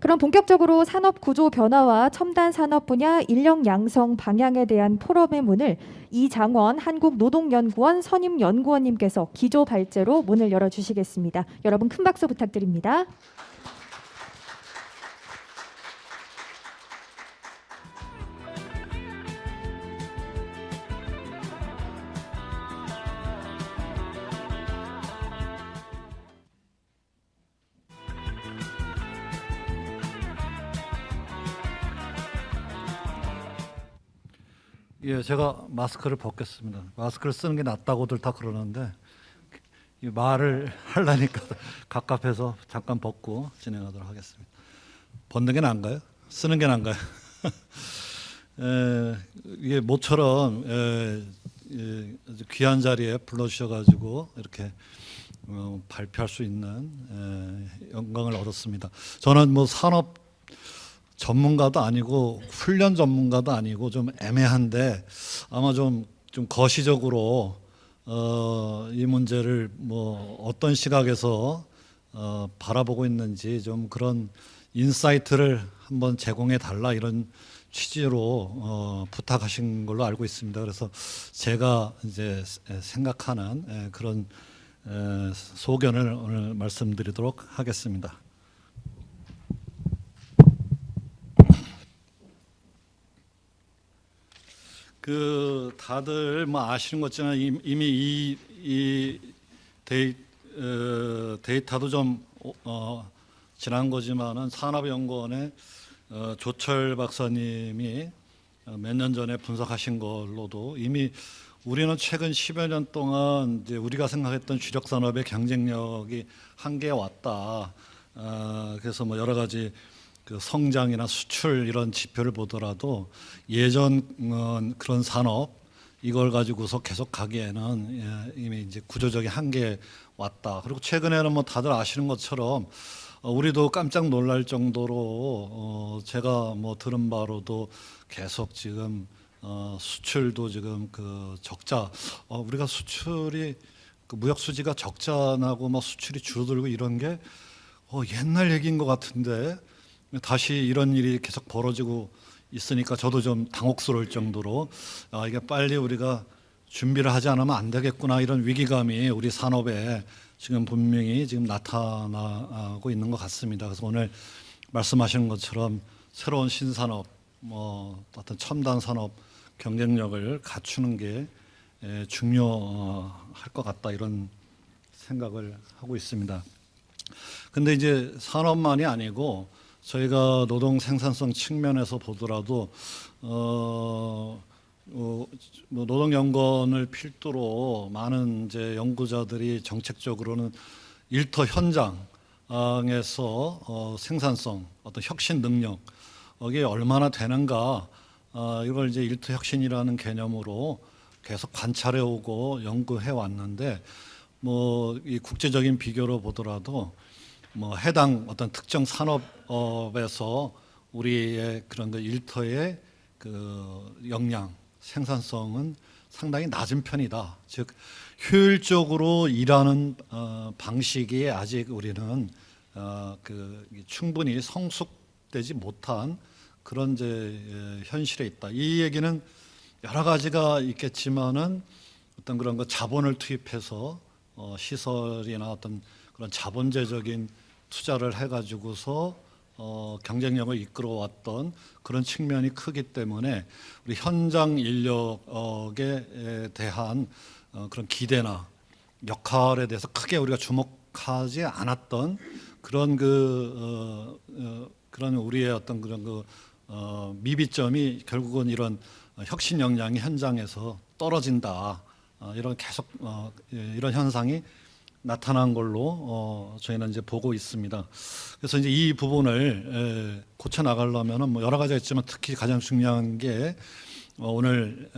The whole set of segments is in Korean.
그럼 본격적으로 산업 구조 변화와 첨단 산업 분야 인력 양성 방향에 대한 포럼의 문을 이장원 한국노동연구원 선임연구원님께서 기조 발제로 문을 열어주시겠습니다. 여러분 큰 박수 부탁드립니다. 예, 제가 마스크를 벗겠습니다. 마스크를 쓰는 게 낫다고들 다 그러는데 이 말을 하려니까 갑갑해서 잠깐 벗고 진행하도록 하겠습니다. 벗는 게 나은가요? 쓰는 게 나은가요? 이게 모처럼 아주 귀한 자리에 불러주셔가지고 이렇게 발표할 수 있는 영광을 얻었습니다. 저는 뭐 산업 전문가도 아니고 훈련 전문가도 아니고 좀 애매한데 아마 좀 거시적으로 이 문제를 뭐 어떤 시각에서 바라보고 있는지 좀 그런 인사이트를 한번 제공해 달라 이런 취지로 부탁하신 걸로 알고 있습니다. 그래서 제가 이제 생각하는 그런 소견을 오늘 말씀드리도록 하겠습니다. 그 다들 뭐 아시는 것처럼 이미 이 데이터도 좀 지난 거지만은 산업연구원의 조철 박사님이 몇 년 전에 분석하신 걸로도 이미 우리는 최근 10여 년 동안 이제 우리가 생각했던 주력 산업의 경쟁력이 한계에 왔다. 그래서 뭐 여러 가지 그 성장이나 수출 이런 지표를 보더라도 예전 그런 산업 이걸 가지고서 계속 가기에는 이미 이제 구조적인 한계에 왔다. 그리고 최근에는 뭐 다들 아시는 것처럼 우리도 깜짝 놀랄 정도로 제가 뭐 들은 바로도 계속 지금 수출도 지금 그 적자 우리가 수출이 그 무역 수지가 적자 나고 막 수출이 줄어들고 이런 게 옛날 얘기인 것 같은데 다시 이런 일이 계속 벌어지고 있으니까 저도 좀 당혹스러울 정도로 이게 빨리 우리가 준비를 하지 않으면 안 되겠구나 이런 위기감이 우리 산업에 지금 분명히 지금 나타나고 있는 것 같습니다. 그래서 오늘 말씀하시는 것처럼 새로운 신산업, 뭐 어떤 첨단 산업 경쟁력을 갖추는 게 중요할 것 같다 이런 생각을 하고 있습니다. 근데 이제 산업만이 아니고 저희가 노동 생산성 측면에서 보더라도 뭐 노동연구원을 필두로 많은 이제 연구자들이 정책적으로는 일터 현장에서 생산성, 어떤 혁신 능력 이게 얼마나 되는가 이걸 이제 일터 혁신이라는 개념으로 계속 관찰해 오고 연구해 왔는데 뭐 이 국제적인 비교로 보더라도 뭐 해당 어떤 특정 산업에서 우리의 그런 그 일터의 그 역량, 생산성은 상당히 낮은 편이다. 즉 효율적으로 일하는 방식이 아직 우리는 그 충분히 성숙되지 못한 그런 이제 현실에 있다. 이 얘기는 여러 가지가 있겠지만은 어떤 그런 거 자본을 투입해서 시설이나 어떤 그런 자본재적인 투자를 해가지고서 경쟁력을 이끌어왔던 그런 측면이 크기 때문에 우리 현장 인력에 대한 그런 기대나 역할에 대해서 크게 우리가 주목하지 않았던 그런 그런 우리의 어떤 그런 미비점이 결국은 이런 혁신 역량이 현장에서 떨어진다. 이런 계속 이런 현상이 나타난 걸로 저희는 이제 보고 있습니다. 그래서 이제 이 부분을 고쳐 나가려면은 뭐 여러 가지가 있지만 특히 가장 중요한 게 오늘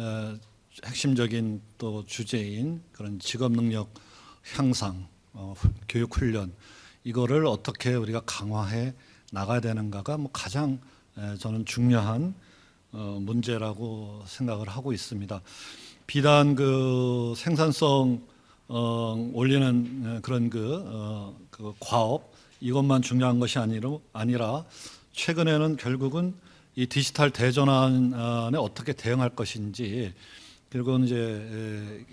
핵심적인 또 주제인 그런 직업 능력 향상, 교육 훈련 이거를 어떻게 우리가 강화해 나가야 되는가가 뭐 가장 저는 중요한 문제라고 생각을 하고 있습니다. 비단 그 생산성 올리는 그런 그 과업 이것만 중요한 것이 아니라 최근에는 결국은 이 디지털 대전환에 어떻게 대응할 것인지, 그리고 이제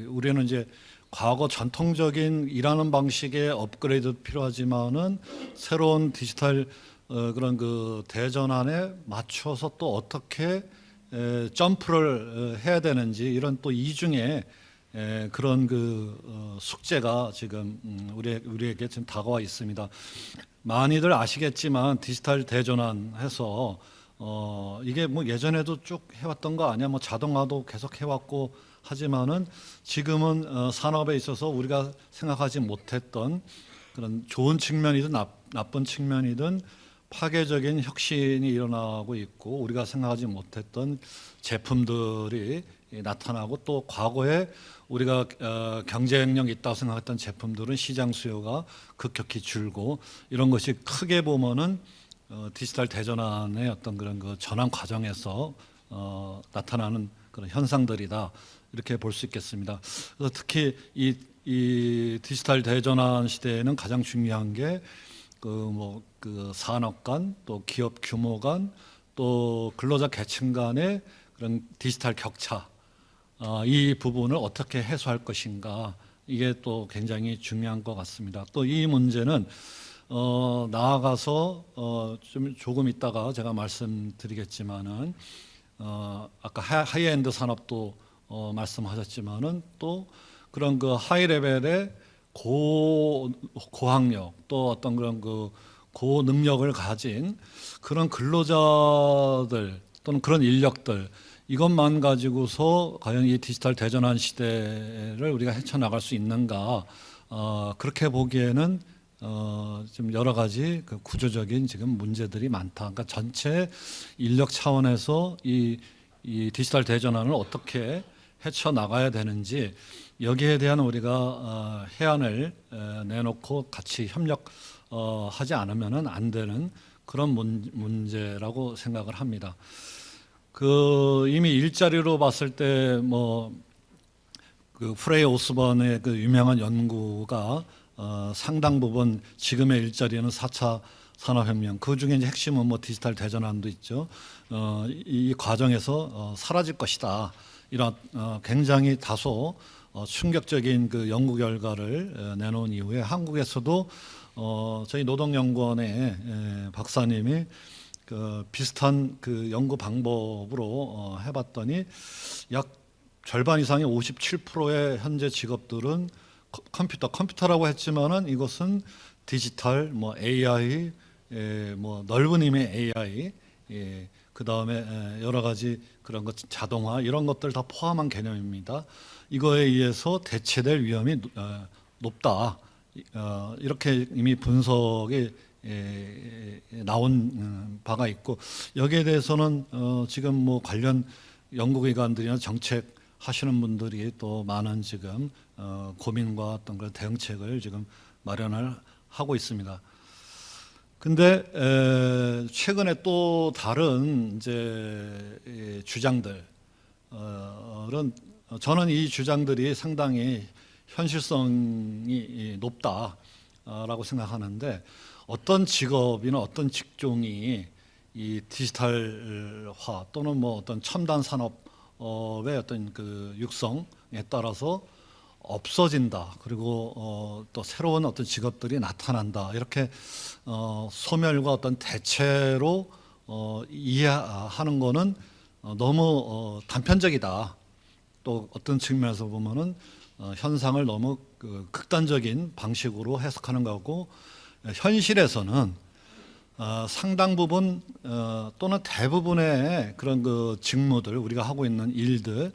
우리는 이제 과거 전통적인 일하는 방식의 업그레이드 필요하지만은 새로운 디지털 그런 그 대전환에 맞춰서 또 어떻게 점프를 해야 되는지, 이런 또 이중에 그런 그 숙제가 지금 우리에게 지금 다가와 있습니다. 많이들 아시겠지만 디지털 대전환해서 이게 뭐 예전에도 쭉 해왔던 거 아니야? 뭐 자동화도 계속 해왔고 하지만은 지금은 산업에 있어서 우리가 생각하지 못했던 그런 좋은 측면이든 나쁜 측면이든 파괴적인 혁신이 일어나고 있고, 우리가 생각하지 못했던 제품들이 나타나고, 또 과거에 우리가 경쟁력 있다고 생각했던 제품들은 시장 수요가 급격히 줄고, 이런 것이 크게 보면은 디지털 대전환의 어떤 그런 그 전환 과정에서 나타나는 그런 현상들이다, 이렇게 볼 수 있겠습니다. 그래서 특히 이 디지털 대전환 시대에는 가장 중요한 게 그 산업 간, 또 기업 규모 간, 또 근로자 계층 간의 그런 디지털 격차, 이 부분을 어떻게 해소할 것인가, 이게 또 굉장히 중요한 것 같습니다. 또 이 문제는 나아가서 좀 조금 있다가 제가 말씀드리겠지만은 아까 하이엔드 산업도 말씀하셨지만은 또 그런 그 하이 레벨의 고학력, 또 어떤 그런 그 고능력을 가진 그런 근로자들 또는 그런 인력들, 이것만 가지고서 과연 이 디지털 대전환 시대를 우리가 헤쳐나갈 수 있는가, 그렇게 보기에는 좀 여러 가지 그 구조적인 지금 문제들이 많다. 그러니까 전체 인력 차원에서 이 디지털 대전환을 어떻게 헤쳐나가야 되는지, 여기에 대한 우리가 해안을 내놓고 같이 협력하지 않으면 안 되는 그런 문제라고 생각을 합니다. 그 이미 일자리로 봤을 때 그 프레이 오스번의 그 유명한 연구가 상당 부분 지금의 일자리는 4차 산업혁명, 그 중에 이제 핵심은 뭐 디지털 대전환도 있죠. 이 과정에서 사라질 것이다. 이런 굉장히 다소 충격적인 그 연구 결과를 내놓은 이후에 한국에서도 저희 노동연구원의 박사님이 그 비슷한 그 연구 방법으로 해봤더니 약 절반 이상의 57%의 현재 직업들은 컴퓨터라고 했지만은 이것은 디지털, 뭐 AI, 뭐 넓은 의미의 AI, 그 다음에 여러 가지 그런 것, 자동화, 이런 것들 다 포함한 개념입니다. 이거에 의해서 대체될 위험이 높다. 이렇게 이미 분석이 나온 바가 있고, 여기에 대해서는 지금 뭐 관련 연구기관들이나 정책 하시는 분들이 또 많은 지금 고민과 어떤 그런 대응책을 지금 마련을 하고 있습니다. 근데 최근에 또 다른 이제 주장들은, 저는 이 주장들이 상당히 현실성이 높다라고 생각하는데, 어떤 직업이나 어떤 직종이 이 디지털화 또는 뭐 어떤 첨단 산업의 어떤 그 육성에 따라서 없어진다, 그리고 또 새로운 어떤 직업들이 나타난다, 이렇게 소멸과 어떤 대체로 이해하는 거는 너무 단편적이다. 또 어떤 측면에서 보면은 현상을 너무 극단적인 방식으로 해석하는 거고, 현실에서는 상당 부분 또는 대부분의 그런 그 직무들, 우리가 하고 있는 일들이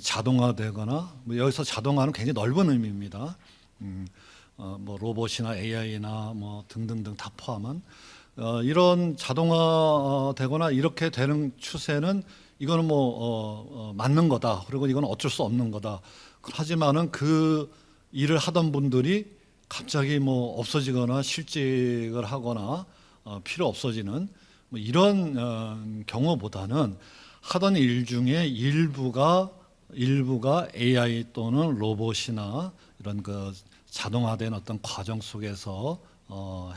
자동화되거나, 뭐 여기서 자동화는 굉장히 넓은 의미입니다. 뭐 로봇이나 AI나 뭐 등등등 다 포함한 이런 자동화되거나 이렇게 되는 추세는, 이거는 뭐 맞는 거다. 그리고 이건 어쩔 수 없는 거다. 하지만은 그 일을 하던 분들이 갑자기 뭐 없어지거나 실직을 하거나 필요 없어지는 뭐 이런 경우보다는, 하던 일 중에 일부가 AI 또는 로봇이나 이런 그 자동화된 어떤 과정 속에서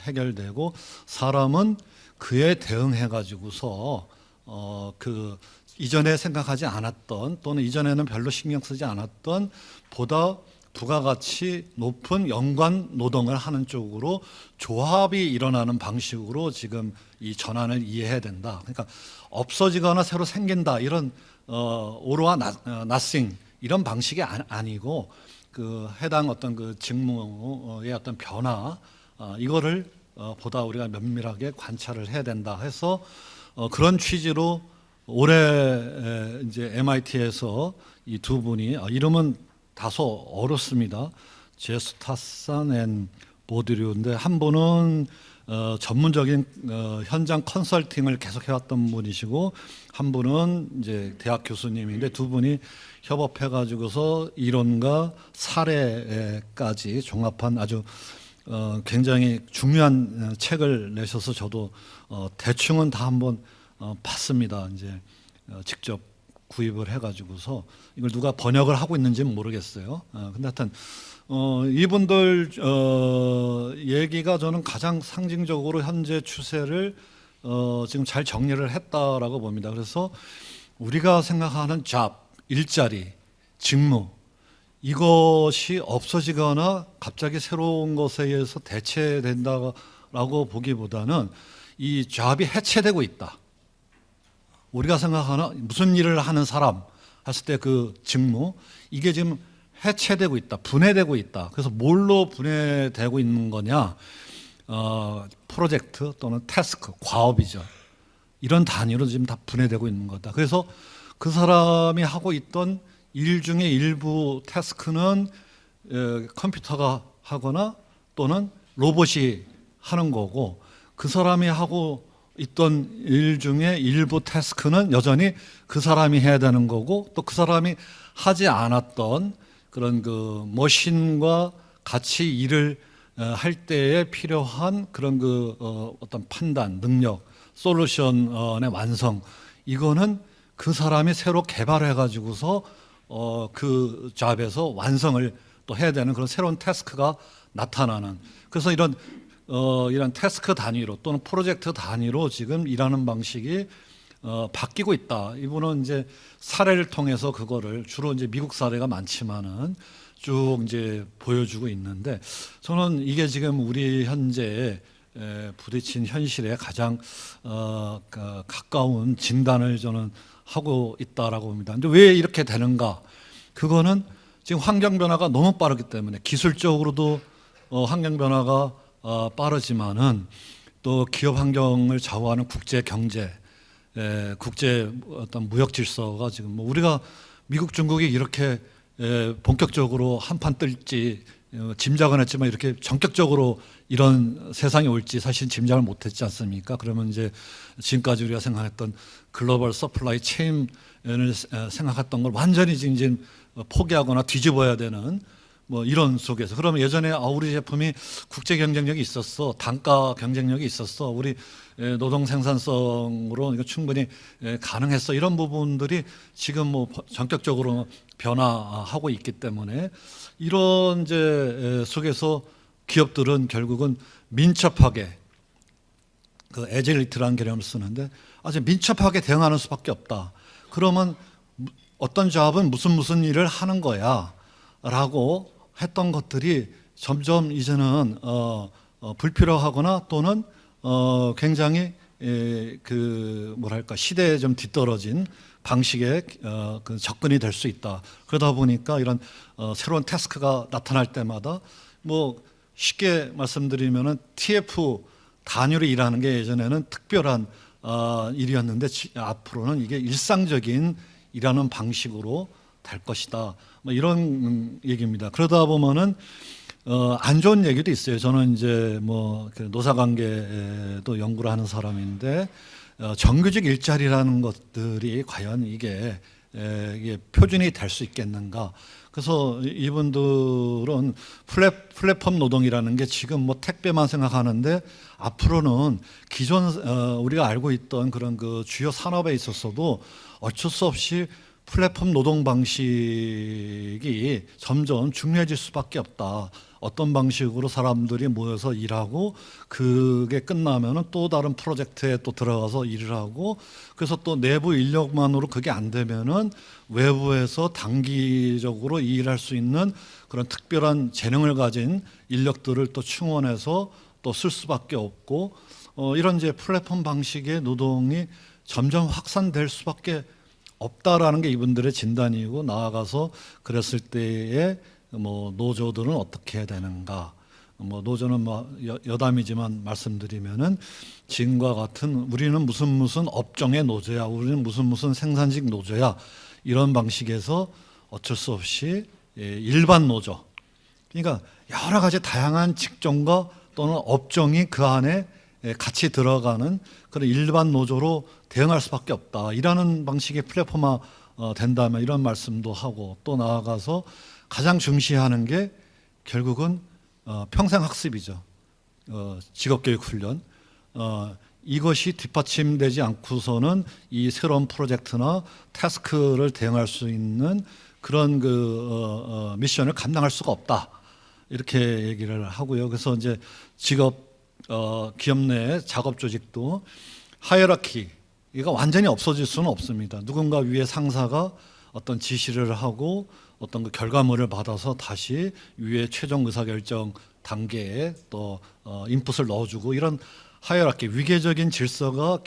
해결되고 사람은 그에 대응해 가지고서 그 이전에 생각하지 않았던 또는 이전에는 별로 신경 쓰지 않았던 보다 부가가치 높은 연관 노동을 하는 쪽으로 조합이 일어나는 방식으로 지금 이 전환을 이해해야 된다. 그러니까 없어지거나 새로 생긴다 이런 오로와 나싱 이런 방식이 아니고 그 해당 어떤 그 직무의 어떤 변화 이거를 보다 우리가 면밀하게 관찰을 해야 된다 해서 그런 취지로 올해 이제 MIT에서 이 두 분이 이름은 다소 어렵습니다. 제스타산 앤 보드류인데 한 분은 전문적인 현장 컨설팅을 계속 해왔던 분이시고 한 분은 이제 대학 교수님인데 두 분이 협업해 가지고서 이론과 사례까지 종합한 아주 굉장히 중요한 책을 내셔서 저도 대충은 다 한번 봤습니다. 이제 직접 구입을 해가지고서 이걸 누가 번역을 하고 있는지는 모르겠어요. 근데 하여튼 이분들 얘기가 저는 가장 상징적으로 현재 추세를 지금 잘 정리를 했다라고 봅니다. 그래서 우리가 생각하는 잡, 일자리, 직무 이것이 없어지거나 갑자기 새로운 것에 의해서 대체된다라고 보기보다는 이 잡이 해체되고 있다. 우리가 생각하는 무슨 일을 하는 사람 했을 때 그 직무 이게 지금 해체되고 있다, 분해되고 있다. 그래서 뭘로 분해되고 있는 거냐? 프로젝트 또는 태스크, 과업이죠. 이런 단위로 지금 다 분해되고 있는 거다. 그래서 그 사람이 하고 있던 일 중에 일부 태스크는 컴퓨터가 하거나 또는 로봇이 하는 거고 그 사람이 하고 있던 일 중에 일부 태스크는 여전히 그 사람이 해야 되는 거고 또 그 사람이 하지 않았던 그런 그 머신과 같이 일을 할 때에 필요한 그런 그 어떤 판단, 능력, 솔루션의 완성 이거는 그 사람이 새로 개발해 가지고서 그 잡에서 완성을 또 해야 되는 그런 새로운 태스크가 나타나는 그래서 이런 태스크 단위로 또는 프로젝트 단위로 지금 일하는 방식이 바뀌고 있다. 이분은 이제 사례를 통해서 그거를 주로 이제 미국 사례가 많지만은 쭉 이제 보여주고 있는데 저는 이게 지금 우리 현재 부딪힌 현실에 가장 가까운 진단을 저는 하고 있다라고 봅니다. 근데 왜 이렇게 되는가? 그거는 지금 환경 변화가 너무 빠르기 때문에 기술적으로도 환경 변화가 빠르지만은 또 기업 환경을 좌우하는 국제 경제, 국제 어떤 무역 질서가 지금 뭐 우리가 미국, 중국이 이렇게 본격적으로 한판 뜰지 짐작은 했지만 이렇게 전격적으로 이런 세상이 올지 사실 짐작을 못했지 않습니까? 그러면 이제 지금까지 우리가 생각했던 글로벌 서플라이 체인을 생각했던 걸 완전히 지금 이제 포기하거나 뒤집어야 되는 뭐 이런 속에서 그러면 예전에 우리 제품이 국제 경쟁력이 있었어, 단가 경쟁력이 있었어, 우리 노동 생산성으로 이거 충분히 가능했어 이런 부분들이 지금 뭐 전격적으로 변화하고 있기 때문에 이런 이제 속에서 기업들은 결국은 민첩하게 그 애질리티라는 개념을 쓰는데 아주 민첩하게 대응하는 수밖에 없다. 그러면 어떤 조합은 무슨 일을 하는 거야라고 했던 것들이 점점 이제는 불필요하거나 또는 굉장히 그 뭐랄까 시대에 좀 뒤떨어진 방식의 그 접근이 될 수 있다. 그러다 보니까 이런 새로운 태스크가 나타날 때마다 뭐 쉽게 말씀드리면은 TF 단위로 일하는 게 예전에는 특별한 일이었는데 앞으로는 이게 일상적인 일하는 방식으로 될 것이다. 뭐 이런 얘기입니다. 그러다 보면은 안 좋은 얘기도 있어요. 저는 이제 뭐 노사관계도 연구를 하는 사람인데 정규직 일자리라는 것들이 과연 이게 표준이 될 수 있겠는가? 그래서 이분들은 플랫폼 노동이라는 게 지금 뭐 택배만 생각하는데 앞으로는 기존 우리가 알고 있던 그런 그 주요 산업에 있어서도 어쩔 수 없이 플랫폼 노동 방식이 점점 중요해질 수밖에 없다. 어떤 방식으로 사람들이 모여서 일하고 그게 끝나면은 또 다른 프로젝트에 또 들어가서 일을 하고 그래서 또 내부 인력만으로 그게 안 되면은 외부에서 단기적으로 일할 수 있는 그런 특별한 재능을 가진 인력들을 또 충원해서 또 쓸 수밖에 없고 이런 이제 플랫폼 방식의 노동이 점점 확산될 수밖에 없다라는 게 이분들의 진단이고 나아가서 그랬을 때에 뭐 노조들은 어떻게 해야 되는가? 뭐 노조는 뭐 여담이지만 말씀드리면은 지금과 같은 우리는 무슨 업종의 노조야, 우리는 무슨 생산직 노조야 이런 방식에서 어쩔 수 없이 일반 노조, 그러니까 여러 가지 다양한 직종과 또는 업종이 그 안에 같이 들어가는 그런 일반 노조로 대응할 수밖에 없다. 이라는 방식의 플랫폼화 된다면 이런 말씀도 하고 또 나아가서 가장 중시하는 게 결국은 평생 학습이죠. 직업교육 훈련. 이것이 뒷받침되지 않고서는 이 새로운 프로젝트나 태스크를 대응할 수 있는 그런 미션을 감당할 수가 없다. 이렇게 얘기를 하고요. 그래서 이제 기업 내 작업 조직도 하이라키 이거 완전히 없어질 수는 없습니다. 누군가 위에 상사가 어떤 지시를 하고 어떤 그 결과물을 받아서 다시 위에 최종 의사결정 단계에 또 인풋을 넣어주고 이런 하이라키 위계적인 질서가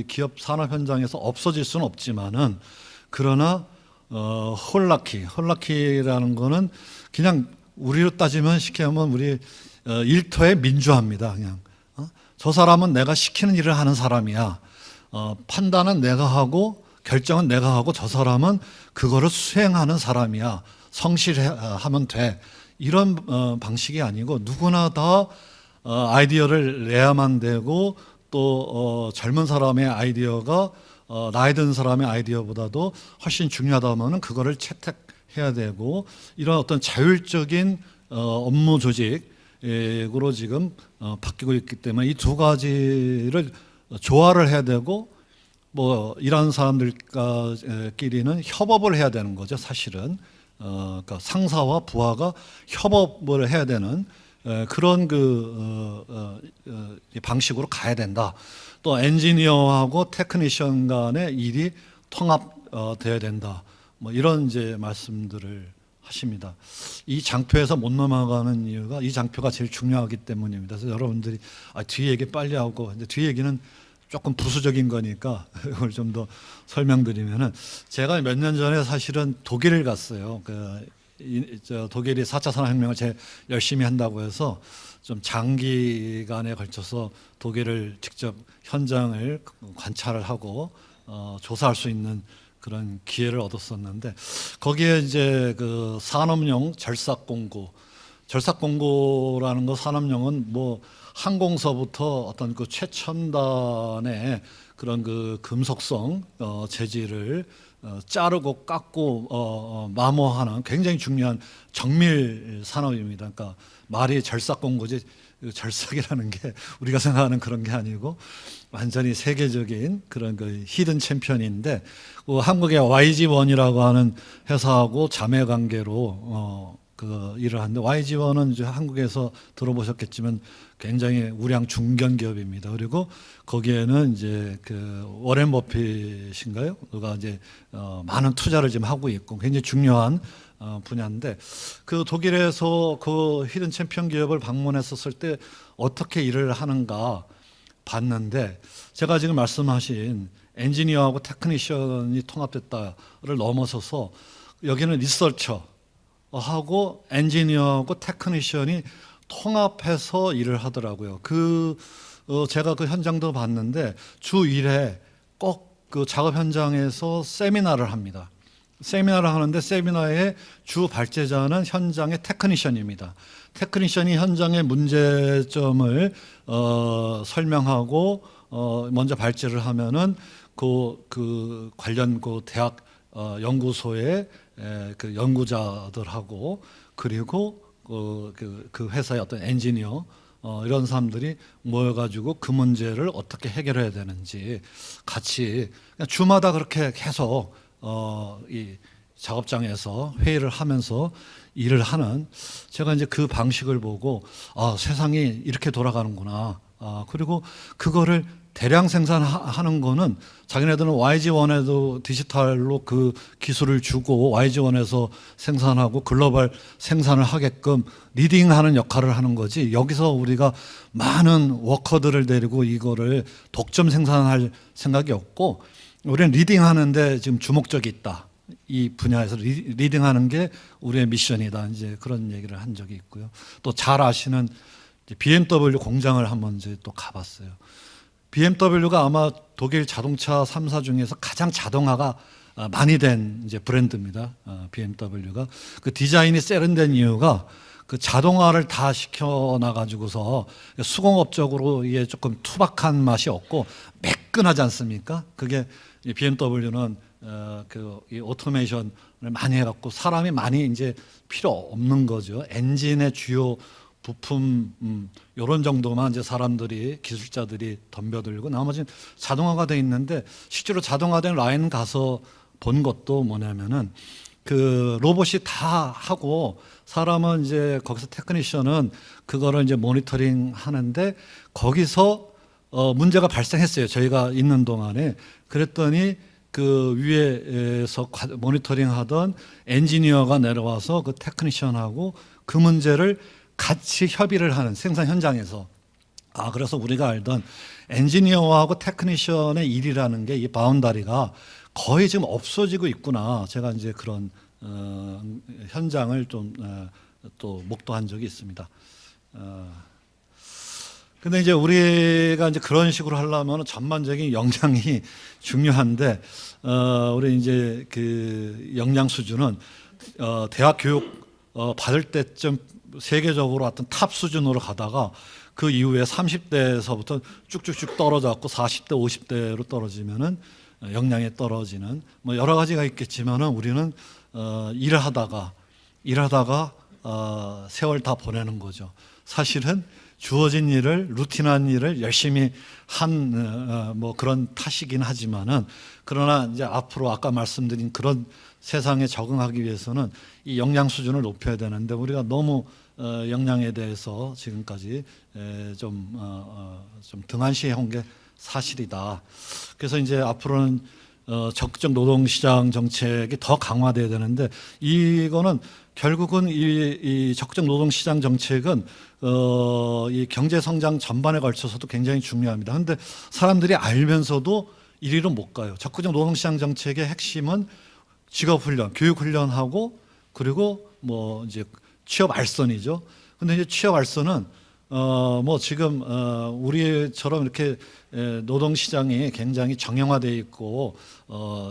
기업 산업 현장에서 없어질 수는 없지만은 그러나 홀라키라는 거는 그냥 우리로 따지면 쉽게 하면 우리 일터의 민주화입니다. 그냥 저 사람은 내가 시키는 일을 하는 사람이야. 판단은 내가 하고 결정은 내가 하고 저 사람은 그거를 수행하는 사람이야. 성실하면 돼. 이런 방식이 아니고 누구나 다 아이디어를 내야만 되고 또 젊은 사람의 아이디어가 나이 든 사람의 아이디어보다도 훨씬 중요하다면은 그거를 채택해야 되고 이런 어떤 자율적인 업무 조직으로 지금 바뀌고 있기 때문에 이 두 가지를 조화를 해야 되고 뭐 일하는 사람들끼리는 협업을 해야 되는 거죠. 사실은 그러니까 상사와 부하가 협업을 해야 되는 그런 방식으로 가야 된다. 또 엔지니어하고 테크니션 간의 일이 통합되어야 된다. 뭐 이런 이제 말씀들을 하십니다. 이 장표에서 못 넘어가는 이유가 이 장표가 제일 중요하기 때문입니다. 그래서 여러분들이 뒤 얘기 빨리 하고 근데 뒤 얘기는 조금 부수적인 거니까 이걸 좀 더 설명드리면은 제가 몇 년 전에 사실은 독일을 갔어요. 독일이 4차 산업혁명을 제일 열심히 한다고 해서 좀 장기간에 걸쳐서 독일을 직접 현장을 관찰을 하고 조사할 수 있는 그런 기회를 얻었었는데 거기에 이제 그 산업용 절삭공고라는 거 산업용은 뭐 항공서부터 어떤 그 최첨단의 그런 그 금속성 재질을 자르고 깎고 마모하는 굉장히 중요한 정밀 산업입니다. 그러니까 말이 절삭공고지 절삭이라는 게 우리가 생각하는 그런 게 아니고 완전히 세계적인 그런 그 히든 챔피언인데 한국의 YG1이라고 하는 회사하고 자매 관계로 그 일을 하는데 YG1은 이제 한국에서 들어보셨겠지만 굉장히 우량 중견 기업입니다. 그리고 거기에는 이제 그 워렌 버핏인가요? 누가 이제 많은 투자를 지금 하고 있고 굉장히 중요한 분야인데 그 독일에서 그 히든 챔피언 기업을 방문했었을 때 어떻게 일을 하는가 봤는데 제가 지금 말씀하신 엔지니어하고 테크니션이 통합됐다를 넘어서서 여기는 리서처하고 엔지니어하고 테크니션이 통합해서 일을 하더라고요. 제가 그 현장도 봤는데 주 1회 꼭 그 작업 현장에서 세미나를 합니다. 세미나를 하는데 세미나의 주 발제자는 현장의 테크니션입니다. 테크니션이 현장의 문제점을 설명하고 먼저 발제를 하면은 그 관련 그 대학 연구소의 그 연구자들하고 그리고 그 회사의 어떤 엔지니어 이런 사람들이 모여가지고 그 문제를 어떻게 해결해야 되는지 같이 그냥 주마다 그렇게 계속 이 작업장에서 회의를 하면서 일을 하는, 제가 이제 그 방식을 보고 세상이 이렇게 돌아가는구나. 그리고 그거를 대량 생산하는 거는 자기네들은 YG1에도 디지털로 그 기술을 주고 YG1에서 생산하고 글로벌 생산을 하게끔 리딩하는 역할을 하는 거지, 여기서 우리가 많은 워커들을 데리고 이거를 독점 생산할 생각이 없고, 우리는 리딩하는데 지금 주목적이 있다. 이 분야에서 리딩하는 게 우리의 미션이다. 이제 그런 얘기를 한 적이 있고요. 또 잘 아시는 BMW 공장을 한번 이제 또 가봤어요. BMW가 아마 독일 자동차 3사 중에서 가장 자동화가 많이 된 이제 브랜드입니다. BMW가 그 디자인이 세련된 이유가 그 자동화를 다 시켜놔 가지고서 수공업적으로 이게 조금 투박한 맛이 없고 매끈하지 않습니까? 그게 BMW는 이 오토메이션을 많이 해갖고 사람이 많이 이제 필요 없는 거죠. 엔진의 주요 부품 이런 정도만 이제 사람들이, 기술자들이 덤벼들고 나머지는 자동화가 돼 있는데, 실제로 자동화된 라인 가서 본 것도 뭐냐면은 그 로봇이 다 하고 사람은 이제 거기서 테크니션은 그거를 이제 모니터링 하는데, 거기서 문제가 발생했어요. 저희가 있는 동안에. 그랬더니 그 위에서 모니터링 하던 엔지니어가 내려와서 그 테크니션하고 그 문제를 같이 협의를 하는, 생산 현장에서. 그래서 우리가 알던 엔지니어하고 테크니션의 일이라는 게 이 바운다리가 거의 지금 없어지고 있구나. 제가 이제 그런 현장을 좀 또 목도한 적이 있습니다. 근데 이제 우리가 이제 그런 식으로 하려면 전반적인 역량이 중요한데, 우리 이제 그 역량 수준은 대학 교육 받을 때쯤 세계적으로 어떤 탑 수준으로 가다가 그 이후에 30대에서부터 쭉쭉쭉 떨어졌고 40대, 50대로 떨어지면은 역량이 떨어지는 뭐 여러 가지가 있겠지만은, 우리는 일을 하다가 세월 다 보내는 거죠. 사실은 주어진 일을, 루틴한 일을 열심히 한 뭐 그런 탓이긴 하지만은, 그러나 이제 앞으로 아까 말씀드린 그런 세상에 적응하기 위해서는 이 역량 수준을 높여야 되는데, 우리가 너무 역량에 대해서 지금까지 좀 등한시해 온 게 사실이다. 그래서 이제 앞으로는 적극적 노동시장 정책이 더 강화돼야 되는데, 이거는 결국은 이 적극적 노동시장 정책은 이 경제 성장 전반에 걸쳐서도 굉장히 중요합니다. 그런데 사람들이 알면서도 이리로 못 가요. 적극적 노동시장 정책의 핵심은 직업훈련, 교육훈련하고, 그리고 뭐 이제 취업 알선이죠. 근데 이제 취업 알선은 뭐 지금 우리처럼 이렇게 노동시장이 굉장히 정형화되어 있고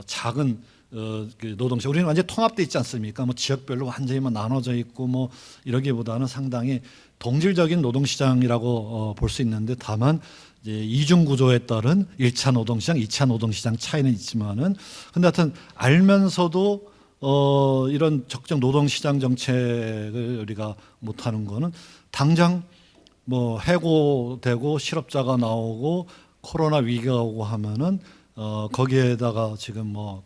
작은 그 노동시장, 우리는 완전히 통합돼 있지 않습니까? 뭐 지역별로 완전히 뭐 나눠져 있고 뭐 이러기보다는 상당히 동질적인 노동시장이라고 볼 수 있는데, 다만 이제 이중 구조에 따른 1차 노동시장, 2차 노동시장 차이는 있지만은, 근데 하여튼 알면서도 이런 적정 노동시장 정책을 우리가 못하는 거는, 당장 뭐 해고되고 실업자가 나오고 코로나 위기가 오고 하면은 거기에다가 지금 뭐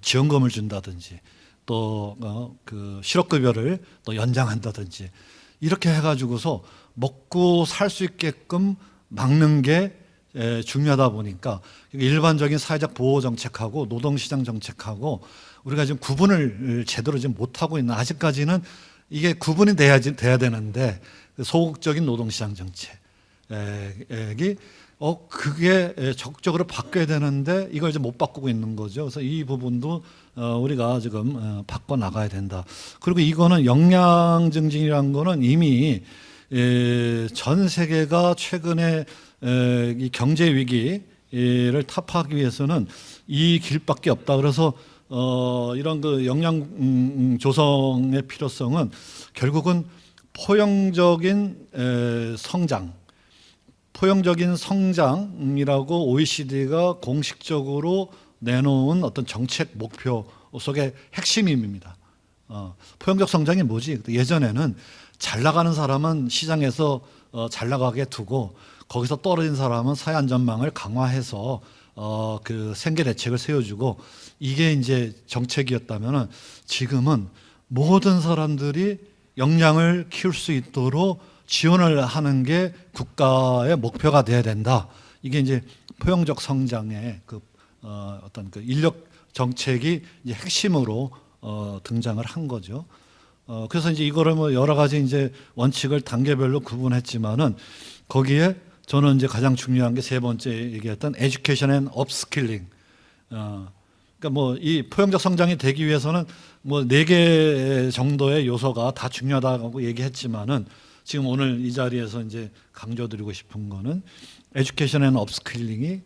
지원금을 준다든지, 또 그 실업급여를 또 연장한다든지, 이렇게 해가지고서 먹고 살 수 있게끔 막는 게 중요하다 보니까, 일반적인 사회적 보호 정책하고 노동시장 정책하고 우리가 지금 구분을 제대로 지금 못하고 있는, 아직까지는 이게 구분이 돼야 되는데, 소극적인 노동시장 정책이 그게 적극적으로 바뀌어야 되는데 이걸 이제 못 바꾸고 있는 거죠. 그래서 이 부분도 우리가 지금 바꿔 나가야 된다. 그리고 이거는 역량 증진이라는 거는 이미 전 세계가 최근에 이 경제 위기를 타파하기 위해서는 이 길밖에 없다. 그래서 이런 그 역량 조성의 필요성은 결국은 포용적인 성장이라고 OECD가 공식적으로 내놓은 어떤 정책 목표 속의 핵심입니다. 포용적 성장이 뭐지? 예전에는 잘 나가는 사람은 시장에서 잘 나가게 두고, 거기서 떨어진 사람은 사회 안전망을 강화해서 그 생계 대책을 세워주고 이게 이제 정책이었다면은 지금은 모든 사람들이 역량을 키울 수 있도록 지원을 하는 게 국가의 목표가 돼야 된다. 이게 이제 포용적 성장의 어떤 그 인력 정책이 이제 핵심으로 등장을 한 거죠. 그래서 이제 이거를 뭐 여러 가지 이제 원칙을 단계별로 구분했지만은 거기에 저는 이제 가장 중요한 게 세 번째 얘기했던 에듀케이션 앤 업스킬링. 그러니까 뭐 이 포용적 성장이 되기 위해서는 뭐 4개 정도의 요소가 다 중요하다고 얘기했지만은 지금 오늘 이 자리에서 이제 강조드리고 싶은 거는 에듀케이션 앤 업스킬링이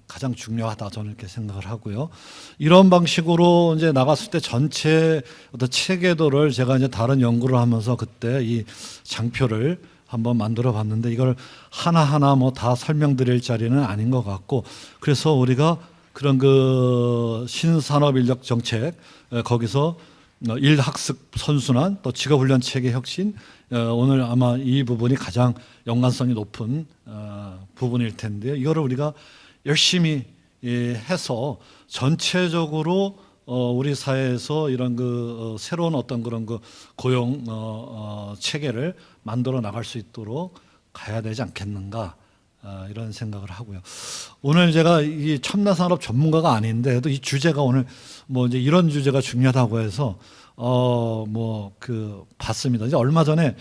가장 중요하다 저는 이렇게 생각을 하고요. 이런 방식으로 이제 나갔을 때 전체 어떤 체계도를 제가 이제 다른 연구를 하면서 그때 이 장표를 한번 만들어 봤는데 이걸 하나하나 뭐 다 설명드릴 자리는 아닌 것 같고 그래서 우리가 그런 그 신산업 인력 정책 거기서 일학습 선순환 또 직업훈련 체계 혁신 오늘 아마 이 부분이 가장 연관성이 높은 부분일 텐데요. 이거를 우리가 열심히 해서 전체적으로 우리 사회에서 이런 그 새로운 어떤 그런 그 고용 체계를 만들어 나갈 수 있도록 가야 되지 않겠는가 이런 생각을 하고요. 오늘 제가 이 첨단 산업 전문가가 아닌데도 이 주제가 오늘 뭐 이제 이런 주제가 중요하다고 해서 뭐 그 봤습니다. 이제 얼마 전에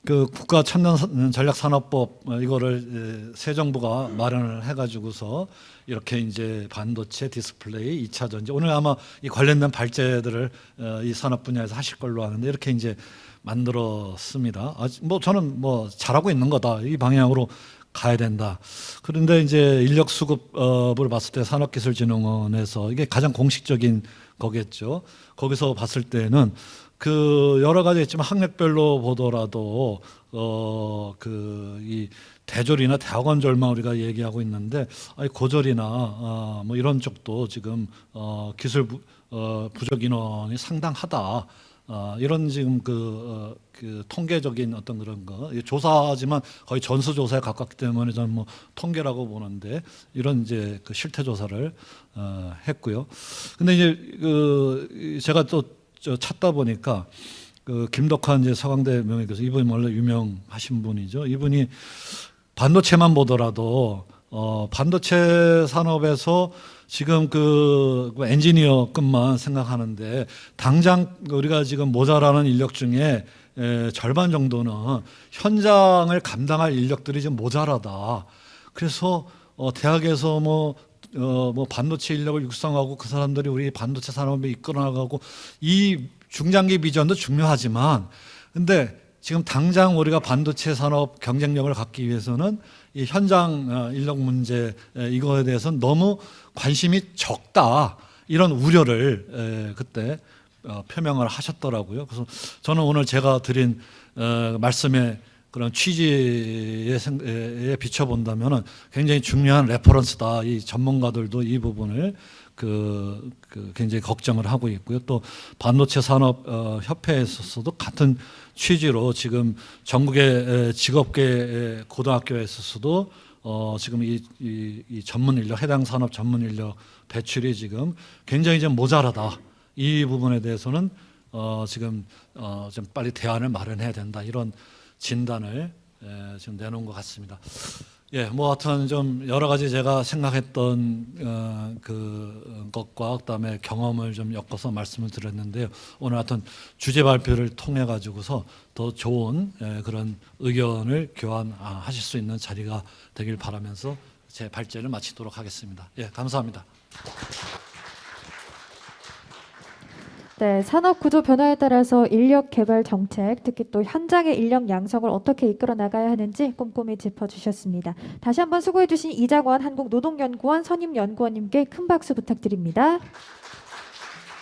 그 국가 첨단 전략 산업법 이거를 새 정부가 마련을 해가지고서 이렇게 이제 반도체, 디스플레이, 2차 전지 오늘 아마 이 관련된 발제들을 이 산업 분야에서 하실 걸로 아는데 이렇게 이제 만들었습니다. 뭐 저는 뭐 잘하고 있는 거다 이 방향으로 가야 된다. 그런데 이제 인력 수급을 봤을 때 산업기술진흥원에서 이게 가장 공식적인 거겠죠. 거기서 봤을 때는 그 여러 가지 있지만 학력별로 보더라도 그 이 대졸이나 대학원졸만 우리가 얘기하고 있는데 아니 고졸이나 뭐 이런 쪽도 지금 기술 부족 인원이 상당하다. 이런 지금 그 통계적인 어떤 그런 거 조사지만 거의 전수조사에 가깝기 때문에 저는 뭐 통계라고 보는데 이런 이제 그 실태 조사를 했고요. 근데 이제 그 제가 또 찾다 보니까 그 김덕환 이제 서강대 명예교수 이분이 원래 유명하신 분이죠. 이분이 반도체만 보더라도 반도체 산업에서 지금 그 엔지니어급만 생각하는데 당장 우리가 지금 모자라는 인력 중에 절반 정도는 현장을 감당할 인력들이 좀 모자라다. 그래서 대학에서 뭐 반도체 인력을 육성하고 그 사람들이 우리 반도체 산업에 이끌어 나가고 이 중장기 비전도 중요하지만 근데 지금 당장 우리가 반도체 산업 경쟁력을 갖기 위해서는 이 현장 인력 문제 이거에 대해서는 너무 관심이 적다 이런 우려를 그때 표명을 하셨더라고요. 그래서 저는 오늘 제가 드린 말씀의 그런 취지에 비춰본다면은 굉장히 중요한 레퍼런스다. 이 전문가들도 이 부분을 굉장히 걱정을 하고 있고요. 또 반도체 산업 협회에 있어서도 같은 취지로 지금 전국의 직업계 고등학교에 있어서도 지금 이 전문 인력 해당 산업 전문 인력 배출이 지금 굉장히 좀 모자라다. 이 부분에 대해서는 지금 좀 빨리 대안을 마련해야 된다. 이런 진단을 지금 내놓은 것 같습니다. 예, 뭐 하여튼 좀 여러 가지 제가 생각했던 것과 그다음에 경험을 좀 엮어서 말씀을 드렸는데요. 오늘 하여튼 주제 발표를 통해 가지고서 더 좋은 그런 의견을 교환하실 수 있는 자리가 되길 바라면서 제 발제를 마치도록 하겠습니다. 예, 감사합니다. 네, 산업 구조 변화에 따라서 인력 개발 정책, 특히 또 현장의 인력 양성을 어떻게 이끌어 나가야 하는지 꼼꼼히 짚어주셨습니다. 다시 한번 수고해주신 이장원 한국노동연구원 선임연구원님께 큰 박수 부탁드립니다.